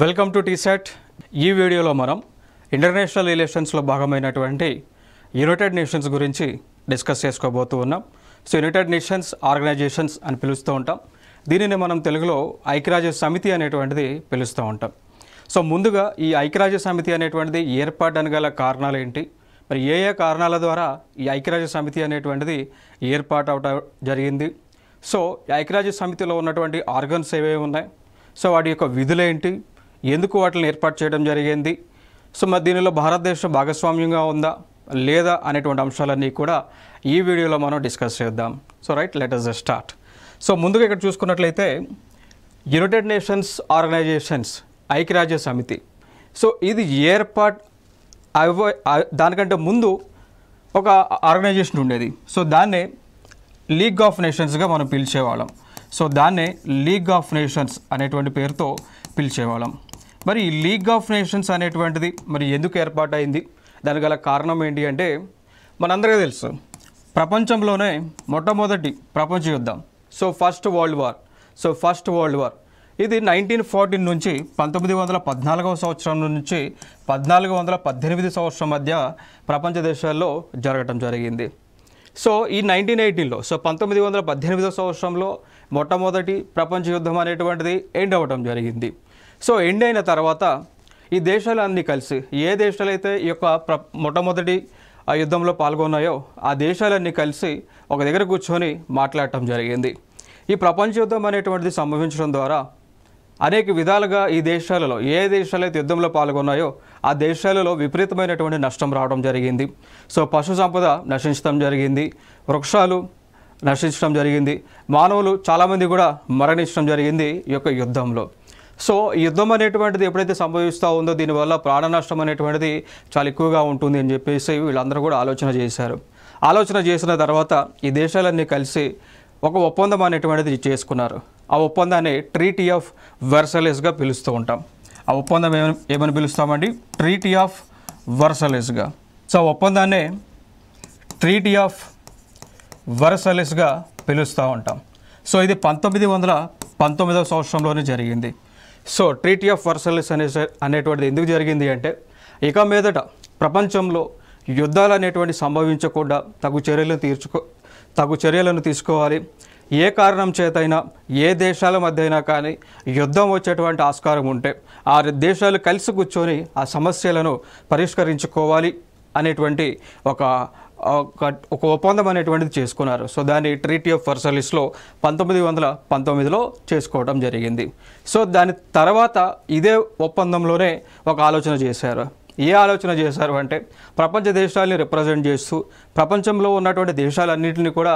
Welcome to టీసెట్. ఈ వీడియోలో మనం ఇంటర్నేషనల్ రిలేషన్స్లో భాగమైనటువంటి యునైటెడ్ నేషన్స్ గురించి డిస్కస్ చేసుకోబోతూ ఉన్నాం. సో యునైటెడ్ నేషన్స్ ఆర్గనైజేషన్స్ అని పిలుస్తూ ఉంటాం. దీనిని మనం తెలుగులో ఐక్యరాజ్య సమితి అనేటువంటిది పిలుస్తూ ఉంటాం. సో ముందుగా ఈ ఐక్యరాజ్య సమితి అనేటువంటిది ఏర్పాటు గల కారణాలు ఏంటి, మరి ఏ ఏ కారణాల ద్వారా ఈ ఐక్యరాజ్య సమితి అనేటువంటిది ఏర్పాటు అవడం జరిగింది, సో ఐక్యరాజ్య సమితిలో ఉన్నటువంటి ఆర్గన్స్ ఏవేవి ఉన్నాయి, సో వాటి యొక్క విధులేంటి, ఎందుకు వాటిని ఏర్పాటు చేయడం జరిగింది, సో మరి దీనిలో భారతదేశం భాగస్వామ్యంగా ఉందా లేదా అనేటువంటి అంశాలన్నీ కూడా ఈ వీడియోలో మనం డిస్కస్ చేద్దాం. So right, let us start. So ముందుగా ఇక్కడ చూసుకున్నట్లయితే యునైటెడ్ నేషన్స్ ఆర్గనైజేషన్స్ ఐక్యరాజ్య సమితి, సో ఇది ఏర్పాటు దానికంటే ముందు ఒక ఆర్గనైజేషన్ ఉండేది. సో దాన్నే లీగ్ ఆఫ్ నేషన్స్గా మనం పిలిచేవాళ్ళం. సో దాన్నే లీగ్ ఆఫ్ నేషన్స్ అనేటువంటి పేరుతో పిలిచేవాళ్ళం. మరి ఈ లీగ్ ఆఫ్ నేషన్స్ అనేటువంటిది మరి ఎందుకు ఏర్పాటైంది, దానికి గల కారణం ఏంటి అంటే మనందరికీ తెలుసు, ప్రపంచంలోనే మొట్టమొదటి ప్రపంచ యుద్ధం, సో ఫస్ట్ వరల్డ్ వార్ ఇది 1914 నుంచి 1914వ సంవత్సరం నుంచి 1418 సంవత్సరం మధ్య ప్రపంచ దేశాల్లో జరగటం జరిగింది. సో ఈ 1918లో, సో 1918వ సంవత్సరంలో మొట్టమొదటి ప్రపంచ యుద్ధం అనేటువంటిది ఎండ్ అవ్వడం జరిగింది. సో ఎండ్ అయిన తర్వాత ఈ దేశాలన్నీ కలిసి, ఏ దేశాలైతే ఈ యొక్క మొట్టమొదటి ఆ యుద్ధంలో పాల్గొన్నాయో ఆ దేశాలన్నీ కలిసి ఒక దగ్గర కూర్చొని మాట్లాడటం జరిగింది. ఈ ప్రపంచ యుద్ధం అనేటువంటిది సంభవించడం ద్వారా అనేక విధాలుగా ఈ దేశాలలో, ఏ దేశాలైతే యుద్ధంలో పాల్గొన్నాయో ఆ దేశాలలో విపరీతమైనటువంటి నష్టం రావడం జరిగింది. సో పశు సంపద నశించడం జరిగింది, వృక్షాలు నశించడం జరిగింది, మానవులు చాలామంది కూడా మరణించడం జరిగింది ఈ యొక్క యుద్ధంలో. సో ఈ యుద్ధం అనేటువంటిది ఎప్పుడైతే సంభవిస్తూ ఉందో దీనివల్ల ప్రాణ నష్టం అనేటువంటిది చాలా ఎక్కువగా ఉంటుంది అని చెప్పేసి వీళ్ళందరూ కూడా ఆలోచన చేసిన తర్వాత ఈ దేశాలన్నీ కలిసి ఒక ఒప్పందం అనేటువంటిది చేసుకున్నారు. ఆ ఒప్పందాన్ని ట్రీటీ ఆఫ్ వర్సైలెస్గా పిలుస్తూ ఉంటాం. ఆ ఒప్పందం ఏమని పిలుస్తామండి? ట్రీటీ ఆఫ్ వర్సైలెస్గా. సో ఒప్పందాన్ని ట్రీటీ ఆఫ్ వర్సైలెస్గా పిలుస్తూ ఉంటాం. సో ఇది 1919వ సంవత్సరంలోనే జరిగింది. సో ట్రీటీ ఆఫ్ వర్సైలెస్ అనేటువంటిది ఎందుకు జరిగింది అంటే, ఇక మీదట ప్రపంచంలో యుద్ధాలు అనేటువంటి సంభవించకుండా తగు చర్యలను తీసుకోవాలి. ఏ కారణం చేతైనా, ఏ దేశాల మధ్య అయినా కానీ యుద్ధం వచ్చేటువంటి ఆస్కారం ఉంటే ఆ దేశాలు కలిసి కూర్చొని ఆ సమస్యలను పరిష్కరించుకోవాలి అనేటువంటి ఒక ఒప్పందం అనేటువంటిది చేసుకున్నారు. సో దాన్ని ట్రీటీ ఆఫ్ వర్సైలెస్లో 1919లో చేసుకోవడం జరిగింది. సో దాని తర్వాత ఇదే ఒప్పందంలోనే ఒక ఆలోచన చేశారు. ఏ ఆలోచన చేశారు అంటే, ప్రపంచ దేశాలని రిప్రజెంట్ చేస్తూ ప్రపంచంలో ఉన్నటువంటి దేశాలన్నింటినీ కూడా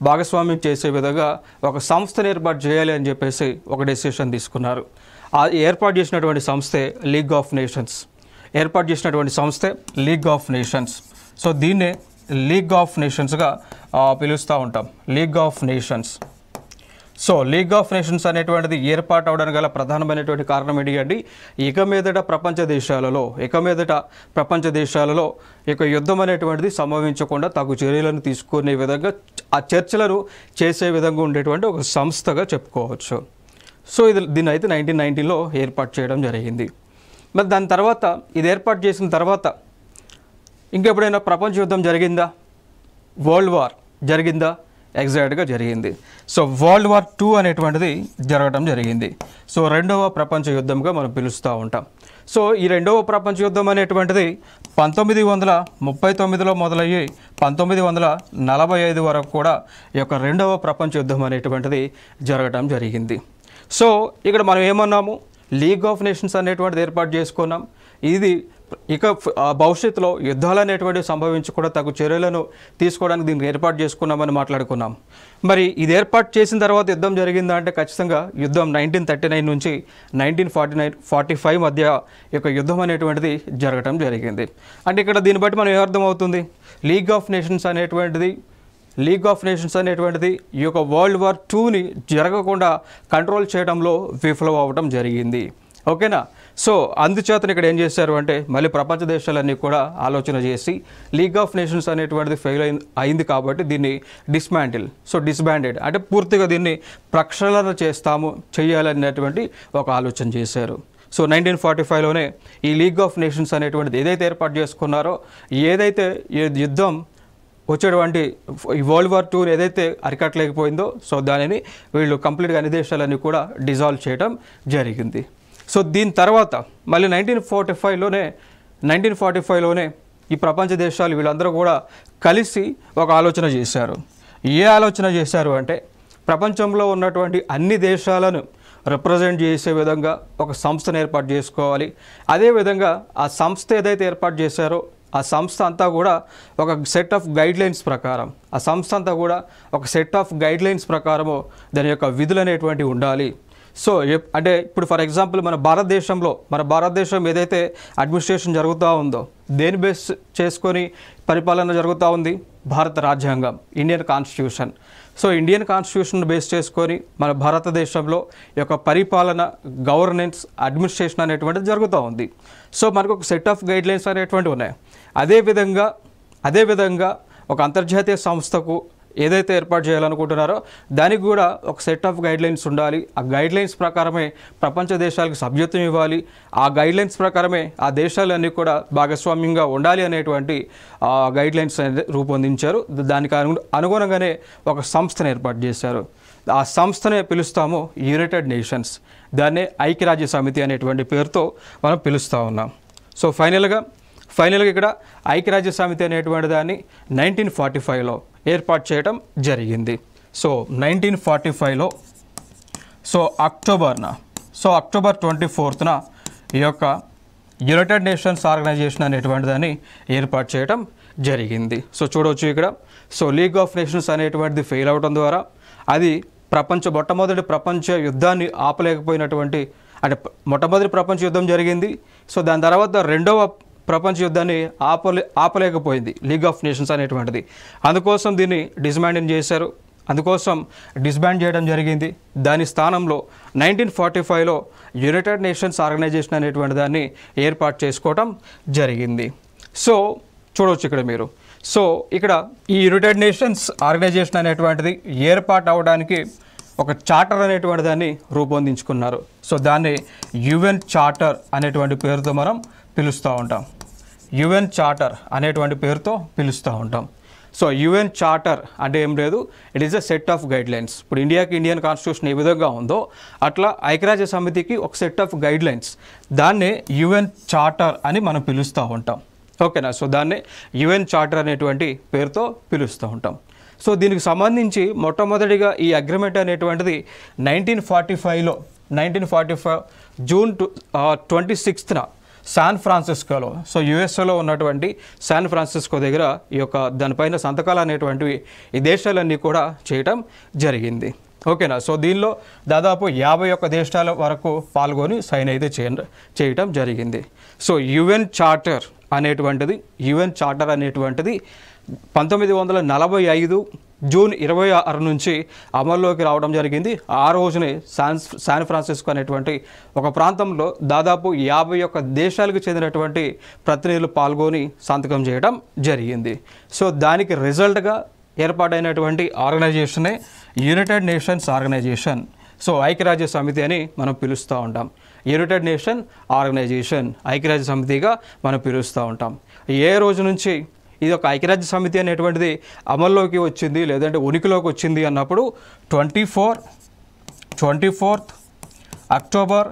భాగస్వామ్యం చేసే విధంగా ఒక సంస్థను ఏర్పాటు చేయాలి అని చెప్పేసి ఒక డెసిషన్ తీసుకున్నారు. ఆ ఏర్పాటు చేసినటువంటి సంస్థే లీగ్ ఆఫ్ నేషన్స్. సో దీన్నే లీగ్ ఆఫ్ నేషన్స్గా పిలుస్తూ ఉంటాం, league of nations. So league of nations అనేటువంటిది ఏర్పాటు అవడానికి గల ప్రధానమైనటువంటి కారణం ఏంటి? ఇక మీదట ప్రపంచ దేశాలలో ఇక యుద్ధం అనేటువంటిది సంభవించకుండా తగు చర్యలను తీసుకునే విధంగా, ఆ చర్చలను చేసే విధంగా ఉండేటువంటి ఒక సంస్థగా చెప్పుకోవచ్చు. సో దీన్ని అయితే 1919లో ఏర్పాటు చేయడం జరిగింది. మరి దాని తర్వాత ఇది ఏర్పాటు చేసిన తర్వాత ఇంకెప్పుడైనా ప్రపంచ యుద్ధం జరిగిందా? వరల్డ్ వార్ జరిగిందా? ఎగ్జాక్ట్గా జరిగింది. సో వరల్డ్ వార్ 2 అనేటువంటిది జరగడం జరిగింది. సో రెండవ ప్రపంచ యుద్ధంగా మనం పిలుస్తూ ఉంటాం. సో ఈ రెండవ ప్రపంచ యుద్ధం అనేటువంటిది 1939లో మొదలయ్యి 1945 వరకు కూడా ఈ యొక్క రెండవ ప్రపంచ యుద్ధం అనేటువంటిది జరగడం జరిగింది. సో ఇక్కడ మనం ఏమన్నాము? లీగ్ ఆఫ్ నేషన్స్ అనేటువంటిది ఏర్పాటు చేసుకున్నాం. ఇది ఇక భవిష్యత్తులో యుద్ధాలు అనేటువంటివి సంభవించకుండా తగు చర్యలను తీసుకోవడానికి దీనికి ఏర్పాటు చేసుకున్నామని మాట్లాడుకున్నాం. మరి ఇది ఏర్పాటు చేసిన తర్వాత యుద్ధం జరిగిందా అంటే ఖచ్చితంగా యుద్ధం 1939 నుంచి 1945 మధ్య ఈ యొక్క యుద్ధం అనేటువంటిది జరగడం జరిగింది. అంటే ఇక్కడ దీన్ని బట్టి మనం ఏమర్థమవుతుంది? లీగ్ ఆఫ్ నేషన్స్ అనేటువంటిది ఈ యొక్క వరల్డ్ వార్ 2ని జరగకుండా కంట్రోల్ చేయడంలో విఫలం అవ్వడం జరిగింది. ఓకేనా? సో అందుచేతను ఇక్కడ ఏం చేశారు అంటే, మళ్ళీ ప్రపంచ దేశాలన్నీ కూడా ఆలోచన చేసి లీగ్ ఆఫ్ నేషన్స్ అనేటువంటిది ఫెయిల్ అయింది కాబట్టి దీన్ని డిస్బాండెడ్ అంటే పూర్తిగా దీన్ని ప్రక్షాళన చేయాలనేటువంటి ఒక ఆలోచన చేశారు. సో 1945లోనే ఈ లీగ్ ఆఫ్ నేషన్స్ అనేటువంటిది ఏదైతే ఏర్పాటు చేసుకున్నారో, ఏదైతే యుద్ధం వచ్చేటువంటి ఈ వరల్డ్ వార్ II ఏదైతే అరికట్టలేకపోయిందో, సో దానిని వీళ్ళు కంప్లీట్గా అన్ని దేశాలన్నీ కూడా డిజాల్వ్ చేయడం జరిగింది. సో దీని తర్వాత మళ్ళీ 1945లోనే ఈ ప్రపంచ దేశాలు వీళ్ళందరూ కూడా కలిసి ఒక ఆలోచన చేశారు. ఏ ఆలోచన చేశారు అంటే, ప్రపంచంలో ఉన్నటువంటి అన్ని దేశాలను రిప్రజెంట్ చేసే విధంగా ఒక సంస్థను ఏర్పాటు చేసుకోవాలి. అదేవిధంగా ఆ సంస్థ ఏదైతే ఏర్పాటు చేశారో ఆ సంస్థ అంతా కూడా ఒక సెట్ ఆఫ్ గైడ్లైన్స్ ప్రకారం ప్రకారము దాని యొక్క విధులు అనేటువంటివి ఉండాలి. సో అంటే ఇప్పుడు ఫర్ ఎగ్జాంపుల్ మన భారతదేశం ఏదైతే అడ్మినిస్ట్రేషన్ జరుగుతూ ఉందో దేని బేస్ చేసుకొని పరిపాలన జరుగుతూ ఉంది? భారత రాజ్యాంగం, Indian constitution. So Indian constitution base చేసుకొని మన భారతదేశంలో ఈ యొక్క పరిపాలన, గవర్నెన్స్, అడ్మినిస్ట్రేషన్ అనేటువంటిది జరుగుతూ ఉంది. సో మనకు ఒక సెట్ ఆఫ్ గైడ్లైన్స్ అనేటువంటివి ఉన్నాయి. అదేవిధంగా ఒక అంతర్జాతీయ సంస్థకు ఏదైతే ఏర్పాటు చేయాలనుకుంటున్నారో దానికి కూడా ఒక సెట్ ఆఫ్ గైడ్లైన్స్ ఉండాలి. ఆ గైడ్లైన్స్ ప్రకారమే ప్రపంచ దేశాలకు సభ్యత్వం ఇవ్వాలి. ఆ గైడ్లైన్స్ ప్రకారమే ఆ దేశాలన్నీ కూడా భాగస్వామ్యంగా ఉండాలి అనేటువంటి గైడ్లైన్స్ రూపొందించారు. దానికి అనుగుణంగానే ఒక సంస్థను ఏర్పాటు చేశారు. ఆ సంస్థనే పిలుస్తాము యునైటెడ్ నేషన్స్. దాన్నే ఐక్యరాజ్య సమితి అనేటువంటి పేరుతో మనం పిలుస్తూ ఉన్నాం. సో ఫైనల్గా ఇక్కడ ఐక్యరాజ్య సమితి అనేటువంటి దాన్ని 1945లో ఏర్పాటు చేయడం జరిగింది. సో 1945లో అక్టోబర్ 24న ఈ యొక్క యునైటెడ్ నేషన్స్ ఆర్గనైజేషన్ అనేటువంటి దాన్ని ఏర్పాటు చేయడం జరిగింది. సో చూడవచ్చు ఇక్కడ. సో లీగ్ ఆఫ్ నేషన్స్ అనేటువంటిది ఫెయిల్ అవడం ద్వారా అది మొట్టమొదటి ప్రపంచ యుద్ధాన్ని ఆపలేకపోయినటువంటి, అంటే మొట్టమొదటి ప్రపంచ యుద్ధం జరిగింది. సో దాని తర్వాత రెండవ ప్రపంచ యుద్ధాన్ని ఆపలేకపోయింది లీగ్ ఆఫ్ నేషన్స్ అనేటువంటిది. అందుకోసం దీన్ని డిస్బాండ్ చేయడం జరిగింది. దాని స్థానంలో 1945లో యునైటెడ్ నేషన్స్ ఆర్గనైజేషన్ అనేటువంటి దాన్ని ఏర్పాటు చేసుకోవడం జరిగింది. సో చూడవచ్చు ఇక్కడ మీరు. సో ఇక్కడ ఈ యునైటెడ్ నేషన్స్ ఆర్గనైజేషన్ అనేటువంటిది ఏర్పాటు అవడానికి ఒక చార్టర్ అనేటువంటి దాన్ని రూపొందించుకున్నారు. సో దాన్ని యుఎన్ చార్టర్ అనేటువంటి పేరుతో మనం పిలుస్తూ ఉంటాం. సో యుఎన్ చార్టర్ అంటే ఏం లేదు, it is a set of guidelines. ఇప్పుడు ఇండియన్ కాన్స్టిట్యూషన్ ఏ విధంగా ఉందో అట్లా ఐక్యరాజ్య సమితికి ఒక సెట్ ఆఫ్ గైడ్లైన్స్, దాన్నే యుఎన్ చార్టర్ అని మనం పిలుస్తూ ఉంటాం. ఓకేనా. సో దాన్నే యుఎన్ చార్టర్ అనేటువంటి పేరుతో పిలుస్తూ ఉంటాం. సో దీనికి సంబంధించి మొట్టమొదటిగా ఈ అగ్రిమెంట్ అనేటువంటిది 1945 జూన్ 26న శాన్ ఫ్రాన్సిస్కోలో, సో యుఎస్ఏలో ఉన్నటువంటి శాన్ ఫ్రాన్సిస్కో దగ్గర ఈ యొక్క దానిపైన సంతకాలు అనేటువంటివి ఈ దేశాలన్నీ కూడా చేయటం జరిగింది. ఓకేనా. సో దీనిలో దాదాపు 51 దేశాల వరకు పాల్గొని సైన్ అయితే చేయటం జరిగింది. సో యుఎన్ చార్టర్ అనేటువంటిది 1945 జూన్ 26 నుంచి అమల్లోకి రావడం జరిగింది. ఆ రోజునే శాన్ ఫ్రాన్సిస్కో అనేటువంటి ఒక ప్రాంతంలో దాదాపు 51 దేశాలకు చెందినటువంటి ప్రతినిధులు పాల్గొని సంతకం చేయడం జరిగింది. సో దానికి రిజల్ట్గా ఏర్పాటైనటువంటి ఆర్గనైజేషనే యునైటెడ్ నేషన్స్ ఆర్గనైజేషన్. సో ఐక్యరాజ్య సమితి అని మనం పిలుస్తూ ఉంటాం. యునైటెడ్ నేషన్ ఆర్గనైజేషన్ ఐక్యరాజ్య సమితిగా మనం పిలుస్తూ ఉంటాం. ఏ రోజు నుంచి ఇది ఒక ఐక్యరాజ్య సమితి అనేటువంటిది అమల్లోకి వచ్చింది, లేదంటే ఉనికిలోకి వచ్చింది అన్నప్పుడు 24th అక్టోబర్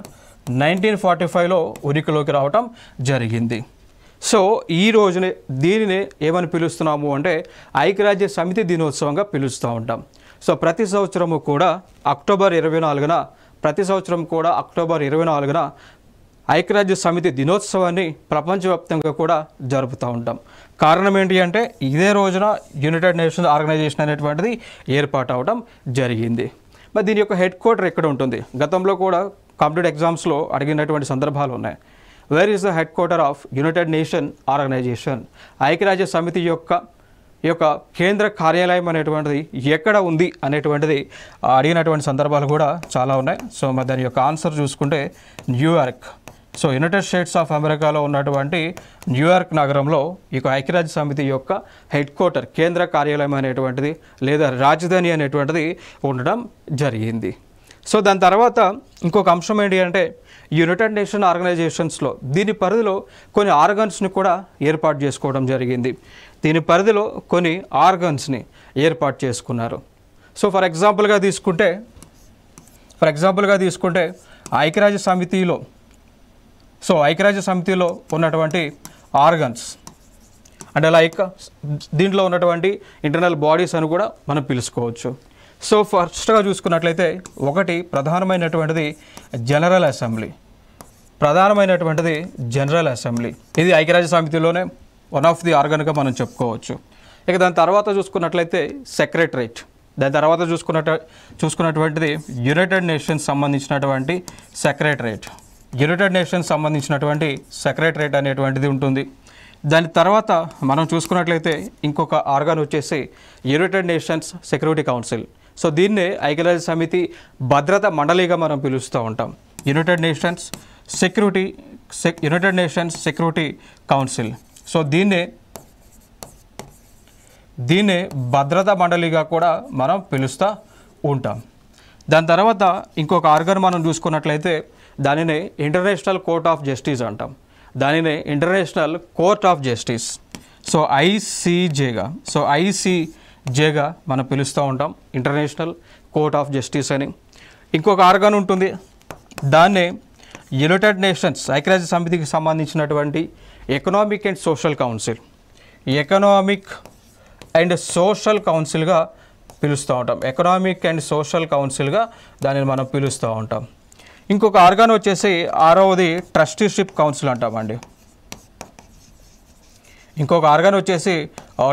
1945లో ఉనికిలోకి రావటం జరిగింది. సో ఈ రోజునే దీనినే ఏమని పిలుస్తున్నాము అంటే ఐక్యరాజ్య సమితి దినోత్సవంగా పిలుస్తూ ఉంటాం. సో ప్రతి సంవత్సరము కూడా అక్టోబర్ 24న ఐక్యరాజ్య సమితి దినోత్సవాన్ని ప్రపంచవ్యాప్తంగా కూడా జరుపుతూ ఉంటాం. కారణం ఏంటి అంటే ఇదే రోజున యునైటెడ్ నేషన్స్ ఆర్గనైజేషన్ అనేటువంటిది ఏర్పాటు అవడం జరిగింది. మరి దీని యొక్క హెడ్ క్వార్టర్ ఎక్కడ ఉంటుంది? గతంలో కూడా కాంపిటేటివ్ ఎగ్జామ్స్లో అడిగినటువంటి సందర్భాలు ఉన్నాయి. Where is the headquarter of United Nation Organization? ఐక్యరాజ్య సమితి యొక్క కేంద్ర కార్యాలయం అనేటువంటిది ఎక్కడ ఉంది అనేటువంటిది అడిగినటువంటి సందర్భాలు కూడా చాలా ఉన్నాయి. సో మరి దాని యొక్క ఆన్సర్ చూసుకుంటే New York. So United states of అమెరికాలో ఉన్నటువంటి న్యూయార్క్ నగరంలో ఈ ఐక్యరాజ్య సమితి యొక్క హెడ్ క్వార్టర్, కేంద్ర కార్యాలయం అనేటువంటిది లేదా రాజధాని అనేటువంటిది ఉండడం జరిగింది. సో దాని తర్వాత ఇంకొక అంశం ఏంటి అంటే యునైటెడ్ నేషన్ ఆర్గనైజేషన్స్లో దీని పరిధిలో కొన్ని ఆర్గన్స్ని కూడా ఏర్పాటు చేసుకోవడం జరిగింది. దీని పరిధిలో కొన్ని ఆర్గన్స్ని ఏర్పాటు చేసుకున్నారు. సో ఫర్ ఎగ్జాంపుల్గా తీసుకుంటే ఐక్యరాజ్య సమితిలో ఉన్నటువంటి ఆర్గన్స్ అంటే లైక్ దీంట్లో ఉన్నటువంటి ఇంటర్నల్ బాడీస్ అని కూడా మనం పిలుచుకోవచ్చు. సో ఫస్ట్గా చూసుకున్నట్లయితే ఒకటి ప్రధానమైనటువంటిది జనరల్ అసెంబ్లీ. ఇది ఐక్యరాజ్య సమితిలోనే వన్ ఆఫ్ ది ఆర్గన్గా మనం చెప్పుకోవచ్చు. ఇక దాని తర్వాత చూసుకున్నట్లయితే సెక్రటరేట్. దాని తర్వాత చూసుకున్నటువంటిది యునైటెడ్ నేషన్స్ సంబంధించినటువంటి సెక్రటరేట్ అనేటువంటిది ఉంటుంది. దాని తర్వాత మనం చూసుకున్నట్లయితే ఇంకొక ఆర్గాన్ వచ్చేసి United nations security council. So దీన్నే ఐక్యరాజ్య సమితి భద్రతా మండలిగా మనం పిలుస్తూ ఉంటాం. United nations security council. So దీన్నే భద్రతా మండలిగా కూడా మనం పిలుస్తూ ఉంటాం. దాని తర్వాత ఇంకొక ఆర్గన్ మనం చూసుకున్నట్లయితే దానినే ఇంటర్నేషనల్ కోర్ట్ ఆఫ్ జస్టిస్ అంటాం. సో ఐసీజేగా మనం పిలుస్తూ ఉంటాం, ఇంటర్నేషనల్ కోర్ట్ ఆఫ్ జస్టిస్ అని. ఇంకొక ఆర్గన్ ఉంటుంది, దాన్నే యునైటెడ్ నేషన్స్ ఐక్యరాజ్య సమితికి సంబంధించినటువంటి ఎకనామిక్ అండ్ సోషల్ కౌన్సిల్గా దానిని మనం పిలుస్తూ ఉంటాం. ఇంకొక ఆర్గాన్ వచ్చేసి ఆరవది ట్రస్టీషిప్ కౌన్సిల్ అంటామండి.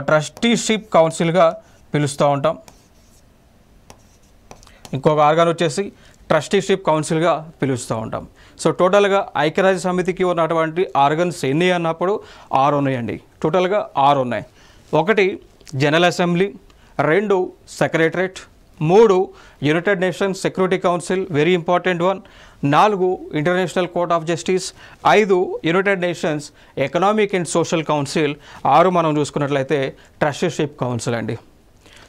ట్రస్టీషిప్ కౌన్సిల్గా పిలుస్తూ ఉంటాం. సో టోటల్గా ఐక్యరాజ్య సమితికి ఉన్నటువంటి ఆర్గన్స్ ఎన్ని అన్నప్పుడు 6 ఉన్నాయండి. టోటల్గా 6 ఉన్నాయి. 1 general assembly, 2 secretariat, 3 United nations security council, very important one, 4 international court of justice, 5 United nations economic and social council, 6 మనం చూసుకున్నట్లయితే ట్రస్టీషిప్ కౌన్సిల్ అండి.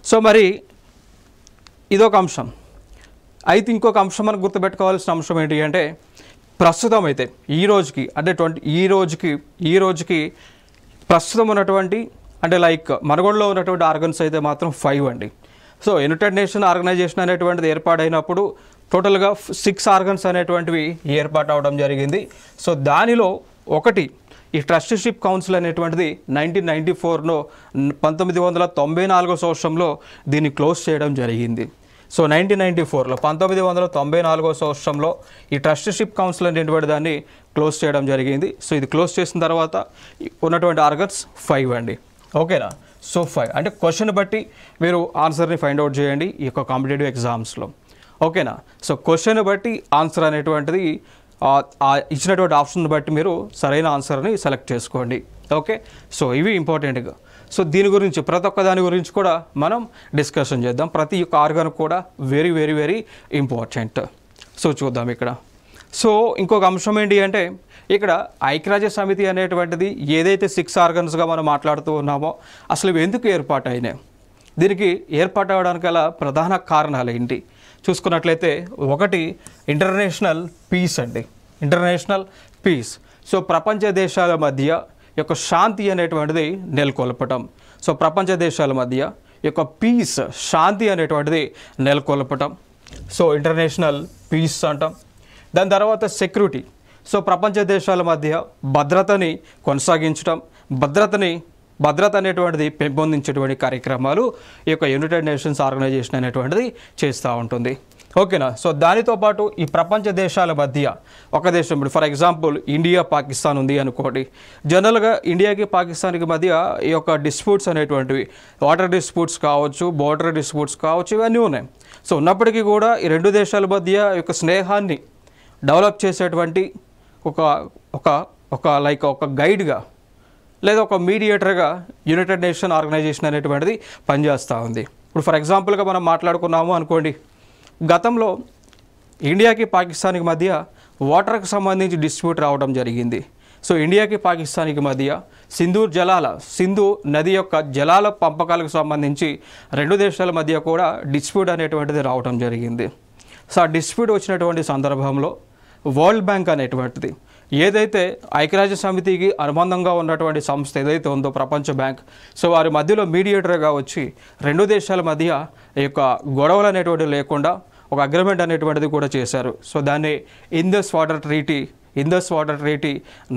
సో మరి ఇదొక అంశం. అయితే ఇంకొక అంశం మనం గుర్తుపెట్టుకోవాల్సిన అంశం ఏంటి అంటే ప్రస్తుతం అయితే ఈ రోజుకి ప్రస్తుతం ఉన్నటువంటి అంటే లైక్ మనగొండలో ఉన్నటువంటి ఆర్గన్స్ అయితే మాత్రం 5 అండి. సో యునైటెడ్ నేషన్ ఆర్గనైజేషన్ అనేటువంటిది ఏర్పాటైనప్పుడు టోటల్గా 6 ఆర్గన్స్ అనేటువంటివి ఏర్పాటు అవడం జరిగింది. సో దానిలో ఒకటి ఈ ట్రస్టీషిప్ కౌన్సిల్ అనేటువంటిది 1994 సంవత్సరంలో దీన్ని క్లోజ్ చేయడం జరిగింది. సో 1994 సంవత్సరంలో ఈ ట్రస్టీషిప్ కౌన్సిల్ అనేటువంటి దాన్ని క్లోజ్ చేయడం జరిగింది. సో ఇది క్లోజ్ చేసిన తర్వాత ఉన్నటువంటి ఆర్గన్స్ 5 అండి. ఓకేనా? సో 5 అంటే క్వశ్చన్ బట్టి మీరు ఆన్సర్ని ఫైండ్ అవుట్ చేయండి ఈ యొక్క కాంపిటేటివ్ ఎగ్జామ్స్లో. ఓకేనా? సో క్వశ్చన్ బట్టి ఆన్సర్ అనేటువంటిది ఇచ్చినటువంటి ఆప్షన్ బట్టి మీరు సరైన ఆన్సర్ని సెలెక్ట్ చేసుకోండి. ఓకే, సో ఇవి ఇంపార్టెంట్గా. సో దీని గురించి ప్రతి ఒక్క దాని గురించి కూడా మనం డిస్కషన్ చేద్దాం. ప్రతి ఒక్క ఆర్గాన్ కూడా very very very important. So చూద్దాం ఇక్కడ. సో ఇంకొక అంశం ఏంటి అంటే ఇక్కడ ఐక్యరాజ్య సమితి అనేటువంటిది ఏదైతే 6 ఆర్గన్స్గా మనం మాట్లాడుతూ ఉన్నామో అసలు ఇవి ఎందుకు ఏర్పాటైనాయి, దీనికి ఏర్పాటు అవ్వడానికి గల ప్రధాన కారణాలు ఏంటి చూసుకున్నట్లయితే, ఒకటి ఇంటర్నేషనల్ పీస్ అండి. సో ప్రపంచ దేశాల మధ్య యొక్క శాంతి అనేటువంటిది నెలకొల్పటం. సో ప్రపంచ దేశాల మధ్య యొక్క పీస్, శాంతి అనేటువంటిది నెలకొల్పటం. సో ఇంటర్నేషనల్ పీస్ అంటాం. దాని తర్వాత సెక్యూరిటీ. సో ప్రపంచ దేశాల మధ్య భద్రతని కొనసాగించడం, భద్రత అనేటువంటిది పెంపొందించేటువంటి కార్యక్రమాలు ఈ యొక్క యునైటెడ్ నేషన్స్ ఆర్గనైజేషన్ అనేటువంటిది చేస్తూ ఉంటుంది. ఓకేనా? సో దానితో పాటు ఈ ప్రపంచ దేశాల మధ్య ఒక దేశం, ఇప్పుడు ఫర్ ఎగ్జాంపుల్ ఇండియా పాకిస్తాన్ ఉంది అనుకోండి. జనరల్గా ఇండియాకి పాకిస్తాన్కి మధ్య ఈ యొక్క డిస్ప్యూట్స్ అనేటువంటివి వాటర్ డిస్ప్యూట్స్ కావచ్చు, బోర్డర్ డిస్ప్యూట్స్ కావచ్చు, ఇవన్నీ ఉన్నాయి. సో ఉన్నప్పటికీ కూడా ఈ రెండు దేశాల మధ్య యొక్క స్నేహాన్ని డెవలప్ చేసేటువంటి ఒక గైడ్గా లేదా ఒక మీడియేటర్గా యునైటెడ్ నేషన్ ఆర్గనైజేషన్ అనేటువంటిది పనిచేస్తూ ఉంది. ఇప్పుడు ఫర్ ఎగ్జాంపుల్గా మనం మాట్లాడుకున్నాము అనుకోండి, గతంలో ఇండియాకి పాకిస్తాన్కి మధ్య వాటర్కి సంబంధించి డిస్ప్యూట్ రావడం జరిగింది. సో ఇండియాకి పాకిస్తాన్కి మధ్య సింధు నది యొక్క జలాల పంపకాలకు సంబంధించి రెండు దేశాల మధ్య కూడా డిస్ప్యూట్ అనేటువంటిది రావడం జరిగింది. సో ఆ డిస్ప్యూట్ వచ్చినటువంటి సందర్భంలో వరల్డ్ బ్యాంక్ అనేటువంటిది ఏదైతే ఐక్యరాజ్య సమితికి అనుబంధంగా ఉన్నటువంటి సంస్థ ఏదైతే ఉందో ప్రపంచ బ్యాంక్, సో వారి మధ్యలో మీడియేటర్గా వచ్చి రెండు దేశాల మధ్య ఈ యొక్క గొడవలు అనేటువంటివి లేకుండా ఒక అగ్రిమెంట్ అనేటువంటిది కూడా చేశారు. సో దాన్ని ఇండస్ వాటర్ ట్రీటీ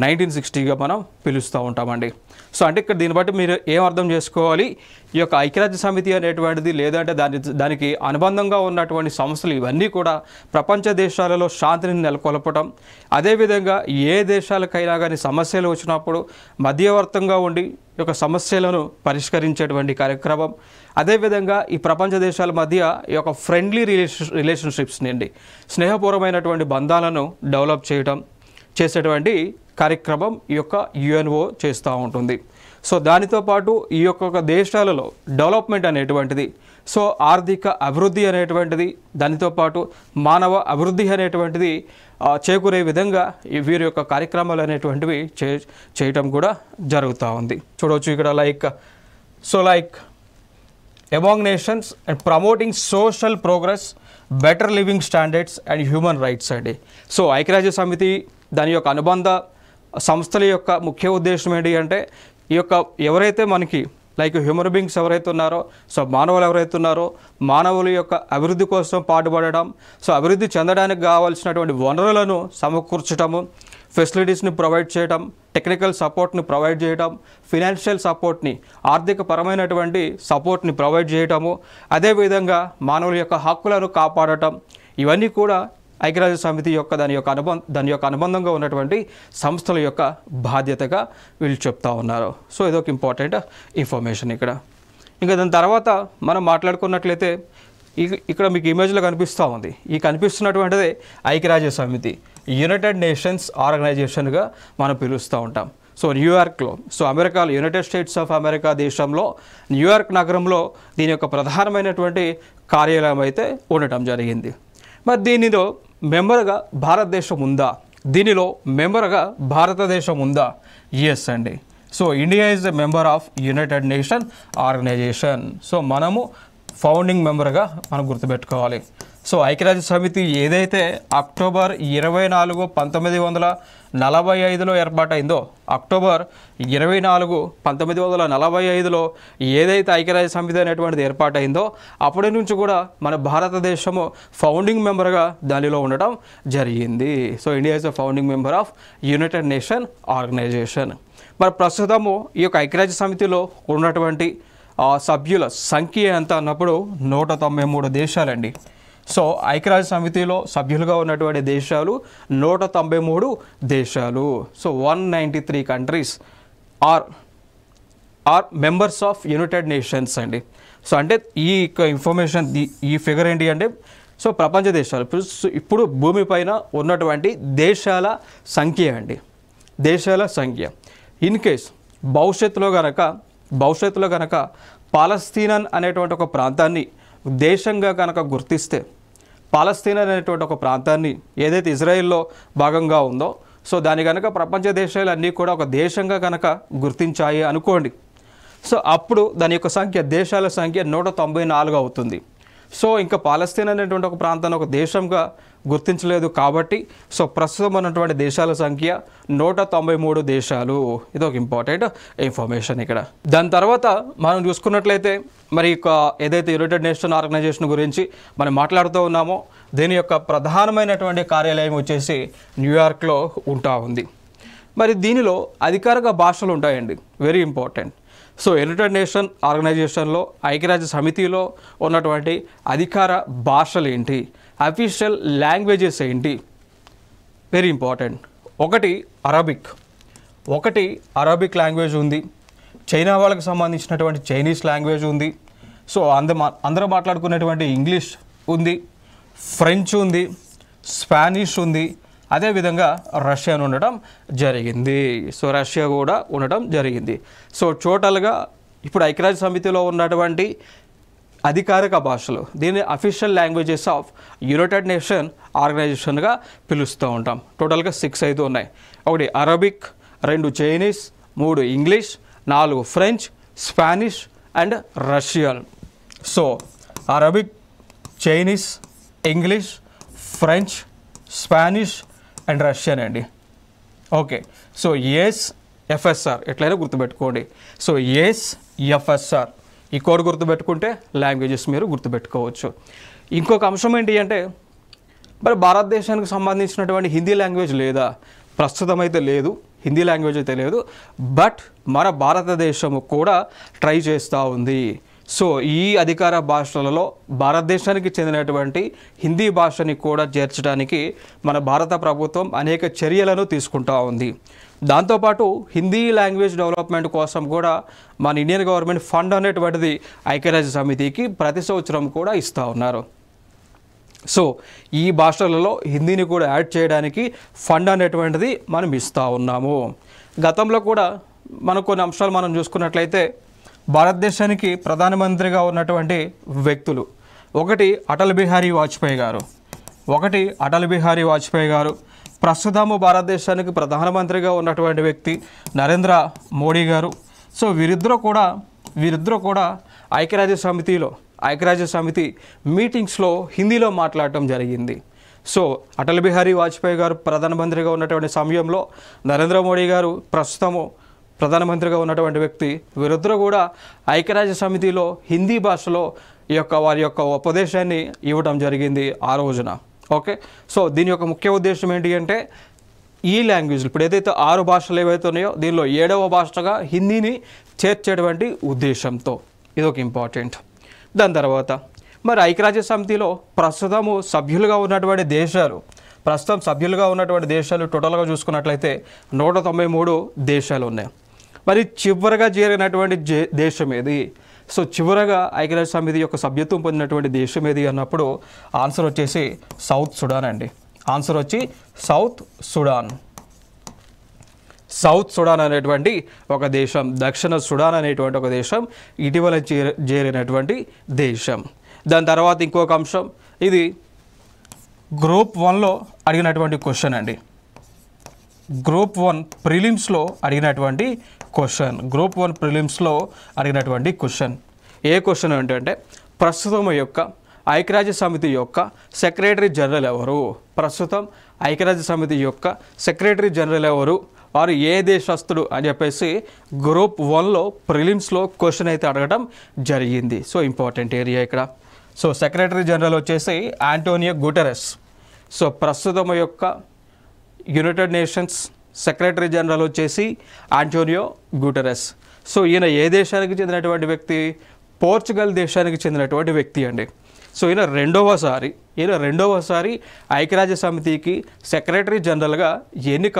1960గా మనం పిలుస్తూ ఉంటామండి. సో అంటే ఇక్కడ దీన్ని బట్టి మీరు ఏం అర్థం చేసుకోవాలి, ఈ యొక్క ఐక్యరాజ్య సమితి అనేటువంటిది లేదంటే దానికి అనుబంధంగా ఉన్నటువంటి సంస్థలు ఇవన్నీ కూడా ప్రపంచ దేశాలలో శాంతిని నెలకొల్పటం, అదేవిధంగా ఏ దేశాలకైనా కానీ సమస్యలు వచ్చినప్పుడు మధ్యవర్తంగా ఉండి ఈ యొక్క సమస్యలను పరిష్కరించేటువంటి కార్యక్రమం, అదేవిధంగా ఈ ప్రపంచ దేశాల మధ్య ఈ యొక్క ఫ్రెండ్లీ రిలేషన్షిప్స్ నుండి స్నేహపూర్వమైనటువంటి బంధాలను డెవలప్ చేసేటువంటి కార్యక్రమం ఈ యొక్క యుఎన్ఓ చేస్తూ ఉంటుంది. సో దానితో పాటు ఈ యొక్క దేశాలలో డెవలప్మెంట్ అనేటువంటిది, సో ఆర్థిక అభివృద్ధి అనేటువంటిది, దానితో పాటు మానవ అభివృద్ధి అనేటువంటిది చేకూరే విధంగా వీరి యొక్క కార్యక్రమాలు అనేటువంటివి చేయటం కూడా జరుగుతూ ఉంది. చూడవచ్చు ఇక్కడ like among nations and promoting social progress, better living standards and human rights అండి. సో ఐక్యరాజ్య సమితి దాని యొక్క అనుబంధ సంస్థల యొక్క ముఖ్య ఉద్దేశం ఏంటి అంటే ఈ యొక్క ఎవరైతే మనకి హ్యూమన్ బీయింగ్స్ ఎవరైతే ఉన్నారో, సో మానవులు ఎవరైతే ఉన్నారో మానవుల యొక్క అభివృద్ధి కోసం పాటుపడడం, సో అభివృద్ధి చెందడానికి కావాల్సినటువంటి వనరులను సమకూర్చడము, ఫెసిలిటీస్ని ప్రొవైడ్ చేయడం, టెక్నికల్ సపోర్ట్ని ప్రొవైడ్ చేయడం, ఫినాన్షియల్ సపోర్ట్ని ఆర్థిక పరమైనటువంటి సపోర్ట్ని ప్రొవైడ్ చేయటము, అదేవిధంగా మానవుల యొక్క హక్కులను కాపాడటం, ఇవన్నీ కూడా ఐక్యరాజ్య సమితి యొక్క దాని యొక్క అనుబంధంగా ఉన్నటువంటి సంస్థల యొక్క బాధ్యతగా వీళ్ళు చెప్తా ఉన్నారు. సో ఇదొక ఇంపార్టెంట్ ఇన్ఫర్మేషన్ ఇక్కడ. ఇంకా దాని తర్వాత మనం మాట్లాడుకున్నట్లయితే ఇక్కడ మీకు ఇమేజ్లో కనిపిస్తూ ఉంది, ఈ కనిపిస్తున్నటువంటిదే ఐక్యరాజ్య సమితి, యునైటెడ్ నేషన్స్ ఆర్గనైజేషన్గా మనం పిలుస్తూ ఉంటాం. సో న్యూయార్క్లో, సో అమెరికాలో, యునైటెడ్ స్టేట్స్ ఆఫ్ అమెరికా దేశంలో న్యూయార్క్ నగరంలో దీని యొక్క ప్రధానమైనటువంటి కార్యాలయం అయితే ఉండటం జరిగింది. మరి దీనిలో మెంబర్గా భారతదేశం ఉందా? భారతదేశం ఉందా? ఎస్ అండి. So India is a member of United Nation Organization. So మనము ఫౌండింగ్ మెంబర్గా మనం గుర్తుపెట్టుకోవాలి. సో ఐక్యరాజ్య సమితి ఏదైతే అక్టోబర్ 24, 1945లో ఏర్పాటైందో, అక్టోబర్ 24, 1945లో ఏదైతే ఐక్యరాజ్య సమితి అనేటువంటిది ఏర్పాటైందో అప్పటి నుంచి కూడా మన భారతదేశము ఫౌండింగ్ మెంబర్గా దానిలో ఉండటం జరిగింది. So India is a founding member of United Nation Organization. మరి ప్రస్తుతము ఈ యొక్క ఐక్యరాజ్య సమితిలో ఉన్నటువంటి సభ్యుల సంఖ్య ఎంత అన్నప్పుడు 193 దేశాలండి. సో ఐక్యరాజ్య సమితిలో సభ్యులుగా ఉన్నటువంటి దేశాలు 193 దేశాలు. So 193 countries are members of United Nations అండి. సో అంటే ఈ ఇన్ఫర్మేషన్, ఈ ఫిగర్ ఏంటి అంటే సో ప్రపంచ దేశాలు ఇప్పుడు భూమిపైన ఉన్నటువంటి దేశాల సంఖ్య అండి, దేశాల సంఖ్య. ఇన్ కేస్ భవిష్యత్తులో కనుక పాలస్తీనా అనేటువంటి ఒక ప్రాంతాన్ని దేశంగా కనుక గుర్తిస్తే, పాలస్తీనా అనేటువంటి ఒక ప్రాంతాన్ని ఏదైతే ఇజ్రాయెల్లో భాగంగా ఉందో, సో దాని కనుక ప్రపంచ దేశాలన్నీ కూడా ఒక దేశంగా కనుక గుర్తించాయి అనుకోండి, సో అప్పుడు దాని యొక్క సంఖ్య, దేశాల సంఖ్య 194 అవుతుంది. సో ఇంకా పాలస్తీనా అనేటువంటి ఒక ప్రాంతాన్ని ఒక దేశంగా గుర్తించలేదు కాబట్టి సో ప్రస్తుతం ఉన్నటువంటి దేశాల సంఖ్య 193 దేశాలు. ఇది ఒక ఇంపార్టెంట్ ఇన్ఫర్మేషన్ ఇక్కడ. దాని తర్వాత మనం చూసుకున్నట్లయితే మరి ఏదైతే యునైటెడ్ నేషన్ ఆర్గనైజేషన్ గురించి మనం మాట్లాడుతూ ఉన్నామో దీని యొక్క ప్రధానమైనటువంటి కార్యాలయం వచ్చేసి న్యూయార్క్లో ఉంటా ఉంది. మరి దీనిలో అధికారిక భాషలు ఉంటాయండి, very important. So united nation ఆర్గనైజేషన్లో ఐక్యరాజ్య సమితిలో ఉన్నటువంటి అధికార భాషలు ఏంటి, అఫీషియల్ లాంగ్వేజెస్ ఏంటి, వెరీ ఇంపార్టెంట్. ఒకటి అరబిక్ లాంగ్వేజ్ ఉంది, చైనా వాళ్ళకి సంబంధించినటువంటి చైనీస్ లాంగ్వేజ్ ఉంది, సో అందరూ మాట్లాడుకునేటువంటి ఇంగ్లీష్ ఉంది, ఫ్రెంచ్ ఉంది, స్పానిష్ ఉంది, అదేవిధంగా రష్యన్ ఉండటం జరిగింది. సో రష్యా కూడా ఉండటం జరిగింది. సో టోటల్గా ఇప్పుడు ఐక్యరాజ్య సమితిలో ఉన్నటువంటి అధికారిక భాషలు, దీన్ని official languages of United nation ఆర్గనైజేషన్గా పిలుస్తూ ఉంటాం. టోటల్గా 6 అయితే ఉన్నాయి. 1 Arabic, 2 Chinese, 3 English, 4 French, Spanish and Russian. So Arabic, Chinese, English, French, Spanish and Russian అండి. ఓకే, సో ఎస్ఎఫ్ఎస్ఆర్ ఎట్లయినా గుర్తుపెట్టుకోండి. సో ఎస్ఎఫ్ఎస్ఆర్ ఈ కోడ్ గుర్తుపెట్టుకుంటే లాంగ్వేజెస్ మీరు గుర్తుపెట్టుకోవచ్చు. ఇంకొక అంశం ఏంటి అంటే, మరి భారతదేశానికి సంబంధించినటువంటి హిందీ లాంగ్వేజ్ లేదా? ప్రస్తుతం అయితే లేదు, హిందీ లాంగ్వేజ్ అయితే లేదు. బట్ మన భారతదేశము కూడా ట్రై చేస్తూ ఉంది. సో ఈ అధికార భాషలలో భారతదేశానికి చెందినటువంటి హిందీ భాషని కూడా చేర్చడానికి మన భారత ప్రభుత్వం అనేక చర్యలను తీసుకుంటూ ఉంది. దాంతోపాటు హిందీ లాంగ్వేజ్ డెవలప్మెంట్ కోసం కూడా మన ఇండియన్ గవర్నమెంట్ ఫండ్ అనేటువంటిది ఐక్యరాజ్య సమితికి ప్రతి సంవత్సరం కూడా ఇస్తూ ఉన్నారు. సో ఈ భాషలలో హిందీని కూడా యాడ్ చేయడానికి ఫండ్ అనేటువంటిది మనం ఇస్తూ ఉన్నాము. గతంలో కూడా కొన్ని అంశాలు మనం చూసుకున్నట్లయితే భారతదేశానికి ప్రధానమంత్రిగా ఉన్నటువంటి వ్యక్తులు ఒకటి అటల్ బిహారీ వాజ్పేయి గారు, ప్రస్తుతము భారతదేశానికి ప్రధానమంత్రిగా ఉన్నటువంటి వ్యక్తి నరేంద్ర మోడీ గారు. సో వీరిద్దరూ కూడా ఐక్యరాజ్య సమితి మీటింగ్స్లో హిందీలో మాట్లాడటం జరిగింది. సో అటల్ బిహారీ వాజ్పేయి గారు ప్రధానమంత్రిగా ఉన్నటువంటి సమయంలో నరేంద్ర మోడీ గారు ప్రస్తుతము ప్రధానమంత్రిగా ఉన్నటువంటి వ్యక్తి, వీరిద్దరూ కూడా ఐక్యరాజ్య సమితిలో హిందీ భాషలో వారి యొక్క ఉపదేశాన్ని ఇవ్వడం జరిగింది ఆ రోజున. ఓకే, సో దీని యొక్క ముఖ్య ఉద్దేశం ఏంటి అంటే, ఈ లాంగ్వేజ్లు ఇప్పుడు ఏదైతే 6 భాషలు ఏవైతే ఉన్నాయో దీనిలో 7వ భాషగా హిందీని చేర్చేటువంటి ఉద్దేశంతో ఇది ఒక ఇంపార్టెంట్. దాని తర్వాత మరి ఐక్యరాజ్య సమితిలో ప్రస్తుతం సభ్యులుగా ఉన్నటువంటి దేశాలు టోటల్గా చూసుకున్నట్లయితే 193 దేశాలు ఉన్నాయి. మరి చివరగా చేరినటువంటి దేశం ఏది? సో చివరగా ఐక్యరాజ్య సమితి యొక్క సభ్యత్వం పొందినటువంటి దేశం ఏది అన్నప్పుడు ఆన్సర్ వచ్చేసి సౌత్ సుడాన్ అండి. ఆన్సర్ వచ్చి సౌత్ సుడాన్ అనేటువంటి ఒక దేశం, దక్షిణ సుడాన్ అనేటువంటి ఒక దేశం ఇటీవల చేరినటువంటి దేశం. దాని తర్వాత ఇంకొక అంశం, ఇది గ్రూప్ 1లో అడిగినటువంటి క్వశ్చన్ అండి. గ్రూప్ 1 ప్రిలిమ్స్లో అడిగినటువంటి క్వశ్చన్. ఏ క్వశ్చన్ ఏంటంటే, ప్రస్తుతం యొక్క ఐక్యరాజ్య సమితి యొక్క సెక్రటరీ జనరల్ ఎవరు, వారు ఏ దేశస్తుడు అని చెప్పేసి గ్రూప్ 1లో ప్రిలిమ్స్లో క్వశ్చన్ అయితే అడగడం జరిగింది. సో ఇంపార్టెంట్ ఏరియా ఇక్కడ. సో సెక్రటరీ జనరల్ వచ్చేసి ఆంటోనియో గుటెరస్. సో ప్రస్తుతం యొక్క యునైటెడ్ నేషన్స్ సెక్రటరీ జనరల్ వచ్చేసి ఆంటోనియో గుటెరస్. సో ఈయన ఏ దేశానికి చెందినటువంటి వ్యక్తి? పోర్చుగల్ దేశానికి చెందినటువంటి వ్యక్తి అండి. సో ఈయన రెండవసారి ఐక్యరాజ్య సమితికి సెక్రటరీ జనరల్గా ఎన్నిక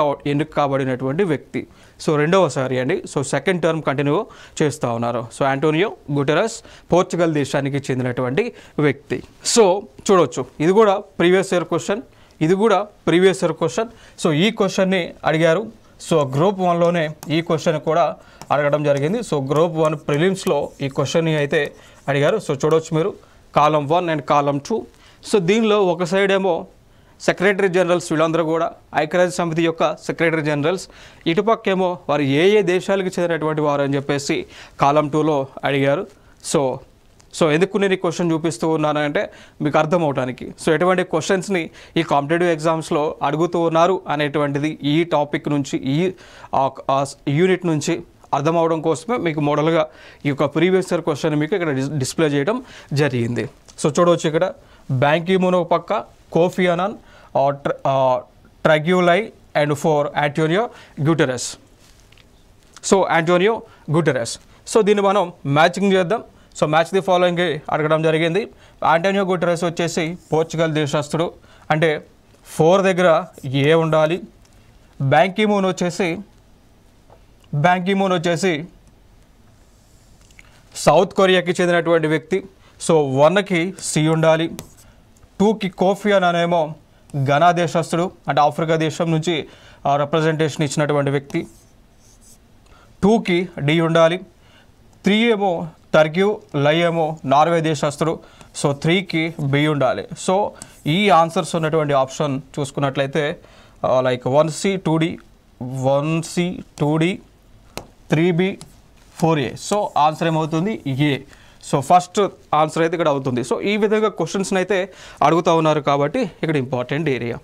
కాబడినటువంటి వ్యక్తి. సో రెండవసారి అండి. సో సెకండ్ టర్మ్ కంటిన్యూ చేస్తూ ఉన్నారు. సో ఆంటోనియో గుటెరస్ పోర్చుగల్ దేశానికి చెందినటువంటి వ్యక్తి. సో చూడవచ్చు, ఇది కూడా ప్రీవియస్ ఇయర్ క్వశ్చన్. సో ఈ క్వశ్చన్ని అడిగారు. సో గ్రూప్ 1లోనే ఈ క్వశ్చన్ కూడా అడగడం జరిగింది. సో గ్రూప్ 1 ప్రిలిమ్స్లో ఈ క్వశ్చన్ని అయితే అడిగారు. సో చూడవచ్చు మీరు కాలమ్ 1 అండ్ కాలమ్ 2. సో దీనిలో ఒక సైడ్ ఏమో సెక్రటరీ జనరల్స్ వీళ్ళందరూ కూడా ఐక్యరాజ్య సమితి యొక్క సెక్రటరీ జనరల్స్, ఇటుపక్కేమో వారు ఏ దేశాలకు చెందినటువంటి వారు అని చెప్పేసి కాలమ్ 2లో అడిగారు. సో ఎందుకు నేను ఈ క్వశ్చన్ చూపిస్తూ ఉన్నానంటే మీకు అర్థం అవడానికి. సో ఎటువంటి క్వశ్చన్స్ని ఈ కాంపిటేటివ్ ఎగ్జామ్స్లో అడుగుతూ ఉన్నారు అనేటువంటిది ఈ టాపిక్ నుంచి, ఈ యూనిట్ నుంచి అర్థం అవడం కోసమే మీకు మోడల్గా ఈ యొక్క ప్రీవియస్ ఇయర్ క్వశ్చన్ మీకు ఇక్కడ డిస్ప్లే చేయడం జరిగింది. సో చూడవచ్చు ఇక్కడ బ్యాన్ కీ మూన్ పక్క, కోఫీ అనాన్, ట్రగ్యులై అండ్ 4 ఆంటోనియో గుటెరస్. సో దీన్ని మనం మ్యాచింగ్ చేద్దాం. సో మ్యాచ్ ది ఫాలోయింగ్ అడగడం జరిగింది. ఆంటోనియో గుటెరస్ వచ్చేసి పోర్చుగల్ దేశస్తుడు, అంటే 4 దగ్గర ఏ ఉండాలి. బ్యాన్ కీ మూన్ వచ్చేసి సౌత్ కొరియాకి చెందినటువంటి వ్యక్తి. సో 1కి సి ఉండాలి. 2కి కోఫీ అనాన్ ఏమో ఘనా దేశస్తుడు, అంటే ఆఫ్రికా దేశం నుంచి రిప్రజెంటేషన్ ఇచ్చినటువంటి వ్యక్తి. 2కి డి ఉండాలి. 3 ఏమో టర్గ్యూ లై ఏమో నార్వే దేశస్తుడు. సో 3కి బి ఉండాలి. సో ఈ ఆన్సర్స్ ఉన్నటువంటి ఆప్షన్ చూసుకున్నట్లయితే like 1C 2D 3B 4A. So answer ఏమవుతుంది? ఏ. సో ఫస్ట్ ఆన్సర్ అయితే ఇక్కడ అవుతుంది. సో ఈ విధంగా క్వశ్చన్స్ని అయితే అడుగుతూ ఉన్నారు కాబట్టి ఇక్కడ ఇంపార్టెంట్ ఏరియా.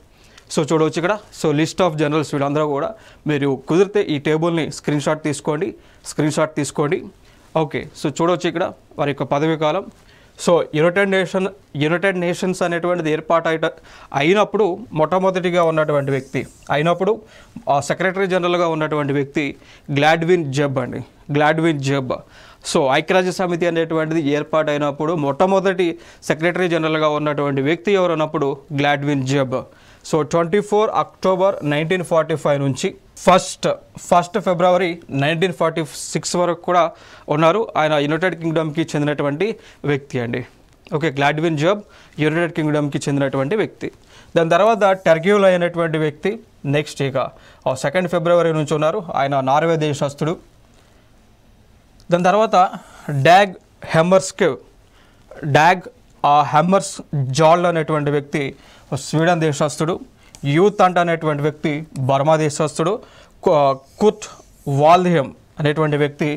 సో చూడవచ్చు ఇక్కడ. సో లిస్ట్ ఆఫ్ జనరల్స్ వీళ్ళందరూ కూడా మీరు కుదిరితే ఈ టేబుల్ని స్క్రీన్ షాట్ తీసుకోండి. ఓకే. సో చూడవచ్చు ఇక్కడ వారి యొక్క పదవీ కాలం. సో యునైటెడ్ నేషన్స్ అనేటువంటిది ఏర్పాటు అయినప్పుడు మొట్టమొదటిగా ఉన్నటువంటి వ్యక్తి అయినప్పుడు సెక్రటరీ జనరల్గా ఉన్నటువంటి వ్యక్తి గ్లాడ్విన్ జెబ్ అండి. Gladwin Jeb. సో ఐక్యరాజ్య సమితి అనేటువంటిది ఏర్పాటైనప్పుడు మొట్టమొదటి సెక్రటరీ జనరల్గా ఉన్నటువంటి వ్యక్తి ఎవరు అన్నప్పుడు గ్లాడ్విన్ జెబ్. సో 24 అక్టోబర్ 1945 నుంచి ఫస్ట్ ఫిబ్రవరి 1946 వరకు కూడా ఉన్నారు. ఆయన యునైటెడ్ కింగ్డమ్కి చెందినటువంటి వ్యక్తి అండి. ఓకే. గ్లాడ్విన్ జెబ్ యునైటెడ్ కింగ్డమ్కి చెందినటువంటి వ్యక్తి. దాని తర్వాత టెర్గ్యూల్ అయినటువంటి వ్యక్తి నెక్స్ట్ ఇక 2 ఫిబ్రవరి నుంచి ఉన్నారు. ఆయన నార్వే దేశస్థుడు. దాని తర్వాత డాగ్ హెమ్మర్స్ జాల్డ్ అనేటువంటి వ్యక్తి స్వీడన్ దేశస్థుడు. యూత్ అంట్ అనేటువంటి వ్యక్తి బర్మా దేశస్థుడు. కుర్ట్ వాల్దియం అనేటువంటి వ్యక్తి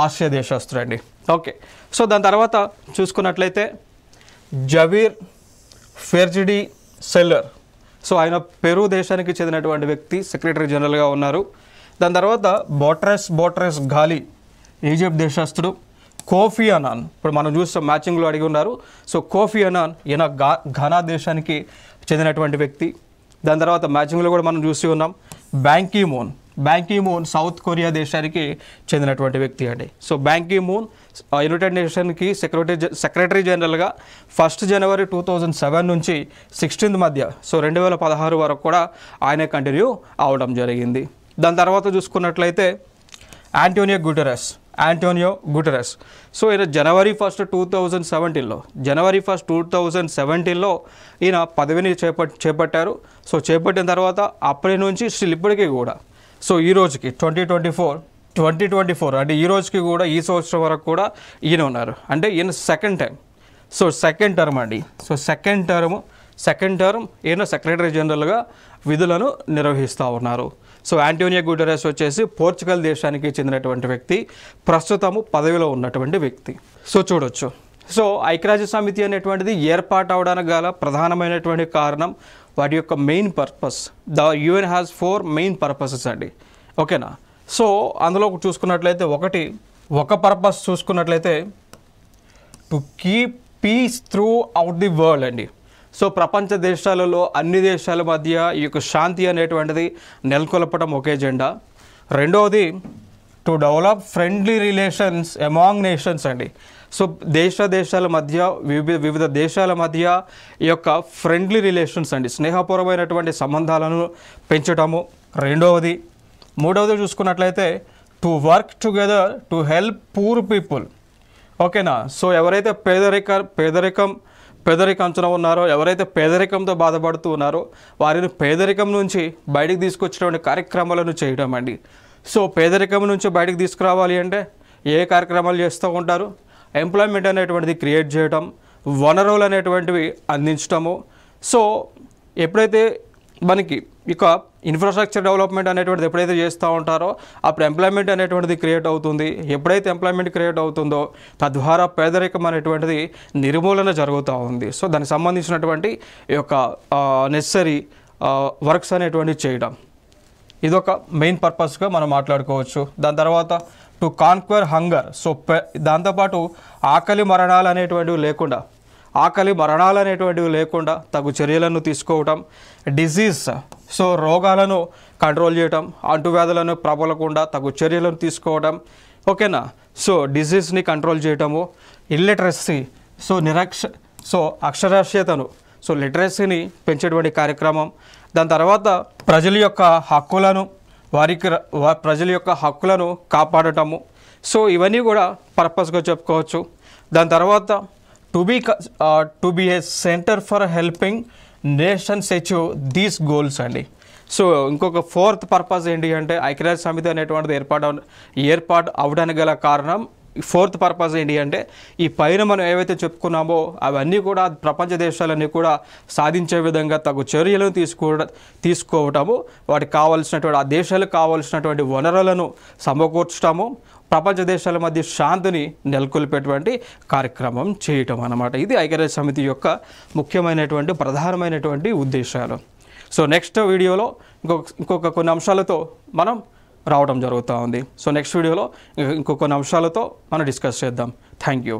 ఆసియా దేశస్థుడు అండి. ఓకే. సో దాని తర్వాత చూసుకున్నట్లయితే జవీర్ ఫెర్జిడి సెల్లర్. సో ఆయన పెరు దేశానికి చెందినటువంటి వ్యక్తి, సెక్రటరీ జనరల్గా ఉన్నారు. దాని తర్వాత బోట్రెస్ ఘాలీ ఈజిప్ట్ దేశస్థుడు. కోఫీ అనాన్ ఇప్పుడు మనం చూస్తాం మ్యాచింగ్లో అడిగి ఉన్నారు. సో కోఫీ అనాన్ ఈయన ఘనా దేశానికి చెందినటువంటి వ్యక్తి. దాని తర్వాత మ్యాచింగ్లో కూడా మనం చూసి ఉన్నాం Ban Ki Moon South Korea దేశానికి చెందినటువంటి వ్యక్తి అండి. So Ban Ki Moon united నేషన్కి సెక్రటరీ జనరల్గా 1 జనవరి 2007 నుంచి 16 మధ్య సో 2016 వరకు కూడా ఆయనే కంటిన్యూ అవడం జరిగింది. దాని తర్వాత చూసుకున్నట్లయితే ఆంటోనియో గుటెరస్. సో ఈయన జనవరి 1, 2017లో ఈయన పదవిని చేపట్టారు. సో చేపట్టిన తర్వాత అప్పటి నుంచి స్టిల్ ఇప్పటికీ కూడా సో ఈ రోజుకి 2024 అంటే ఈ రోజుకి కూడా ఈ సంవత్సరం వరకు కూడా ఈయన ఉన్నారు. అంటే ఈయన సెకండ్ టర్మ్ అండి. సో సెకండ్ టర్మ్ ఈయన సెక్రటరీ జనరల్గా విధులను నిర్వహిస్తూ ఉన్నారు. సో ఆంటోనియో గుటెరస్ వచ్చేసి పోర్చుగల్ దేశానికి చెందినటువంటి వ్యక్తి, ప్రస్తుతము పదవిలో ఉన్నటువంటి వ్యక్తి. సో చూడొచ్చు. సో ఐక్యరాజ్య సమితి అనేటువంటిది ఏర్పాటు అవడానికి గల ప్రధానమైనటువంటి కారణం వాటి యొక్క main purpose. The UN has 4 main purposes అండి. ఓకేనా. సో అందులో చూసుకున్నట్లయితే ఒక పర్పస్ చూసుకున్నట్లయితే to keep peace throughout the world అండి. సో ప్రపంచ దేశాలలో అన్ని దేశాల మధ్య ఈ యొక్క శాంతి అనేటువంటిది నెలకొల్పడం ఒక ఎజెండా. రెండవది to develop friendly relations among nations అండి. సో దేశాల మధ్య వివిధ దేశాల మధ్య ఈ యొక్క ఫ్రెండ్లీ రిలేషన్స్ అండి, స్నేహపూర్వమైనటువంటి సంబంధాలను పెంచడము మూడవది చూసుకున్నట్లయితే to work together to help poor people. ఓకేనా. సో ఎవరైతే పేదరికంతో ఉన్నారో, ఎవరైతే పేదరికంతో బాధపడుతూ ఉన్నారో వారిని పేదరికం నుంచి బయటికి తీసుకొచ్చేటువంటి కార్యక్రమాలను చేయడం అండి. సో పేదరికం నుంచి బయటికి తీసుకురావాలి అంటే ఏ కార్యక్రమాలు చేస్తూ ఉంటారు? ఎంప్లాయ్మెంట్ అనేటువంటిది క్రియేట్ చేయడం, వనరులు అనేటువంటివి అందించడము. సో ఎప్పుడైతే మనకి ఇక ఇన్ఫ్రాస్ట్రక్చర్ డెవలప్మెంట్ అనేటువంటిది ఎప్పుడైతే చేస్తూ ఉంటారో అప్పుడు ఎంప్లాయ్మెంట్ అనేటువంటిది క్రియేట్ అవుతుంది. ఎప్పుడైతే ఎంప్లాయ్మెంట్ క్రియేట్ అవుతుందో తద్వారా పేదరికం అనేటువంటిది నిర్మూలన జరుగుతూ ఉంది. సో దానికి సంబంధించినటువంటి ఈ యొక్క నెసరీ వర్క్స్ అనేటువంటివి చేయడం ఇదొక మెయిన్ పర్పస్గా మనం మాట్లాడుకోవచ్చు. దాని తర్వాత టు కాన్క్వర్ హంగర్. సో దాంతోపాటు ఆకలి మరణాలు అనేటువంటివి లేకుండా తగు చర్యలను తీసుకోవటం. డిజీజ్. సో రోగాలను కంట్రోల్ చేయటం, అంటువ్యాధులను ప్రబలకుండా తగు చర్యలను తీసుకోవడం. ఓకేనా. సో డిజీజ్ని కంట్రోల్ చేయటము. ఇల్లిటరసీ. సో అక్షరాస్యతను లిటరసీని పెంచేటువంటి కార్యక్రమం. దాని తర్వాత ప్రజల యొక్క హక్కులను కాపాడటము. సో ఇవన్నీ కూడా పర్పస్గా చెప్పుకోవచ్చు. దాని తర్వాత to be a centre for helping nations achieve these goals అండి. సో ఇంకొక 4th పర్పస్ ఏంటి అంటే ఐక్యరాజ్య సమితి అనేటువంటిది ఏర్పాటు అవడానికి గల కారణం 4th పర్పస్ ఏంటి అంటే ఈ పైన మనం ఏవైతే చెప్పుకున్నామో అవన్నీ కూడా ప్రపంచ దేశాలన్నీ కూడా సాధించే విధంగా తగు చర్యలను తీసుకోవటము, వాటికి కావాల్సినటువంటి ఆ దేశాలకు కావాల్సినటువంటి వనరులను సమకూర్చడము, ప్రపంచ దేశాల మధ్య శాంతిని నెలకొల్పేటువంటి కార్యక్రమం చేయటం అన్నమాట. ఇది ఐక్యరాజ్య సమితి యొక్క ముఖ్యమైనటువంటి ప్రధానమైనటువంటి ఉద్దేశాలు. సో నెక్స్ట్ వీడియోలో ఇంకొక కొన్ని అంశాలతో మనం రావడం జరుగుతూ ఉంది. సో నెక్స్ట్ వీడియోలో ఇంకొక కొన్ని అంశాలతో మనం డిస్కస్ చేద్దాం. Thank you.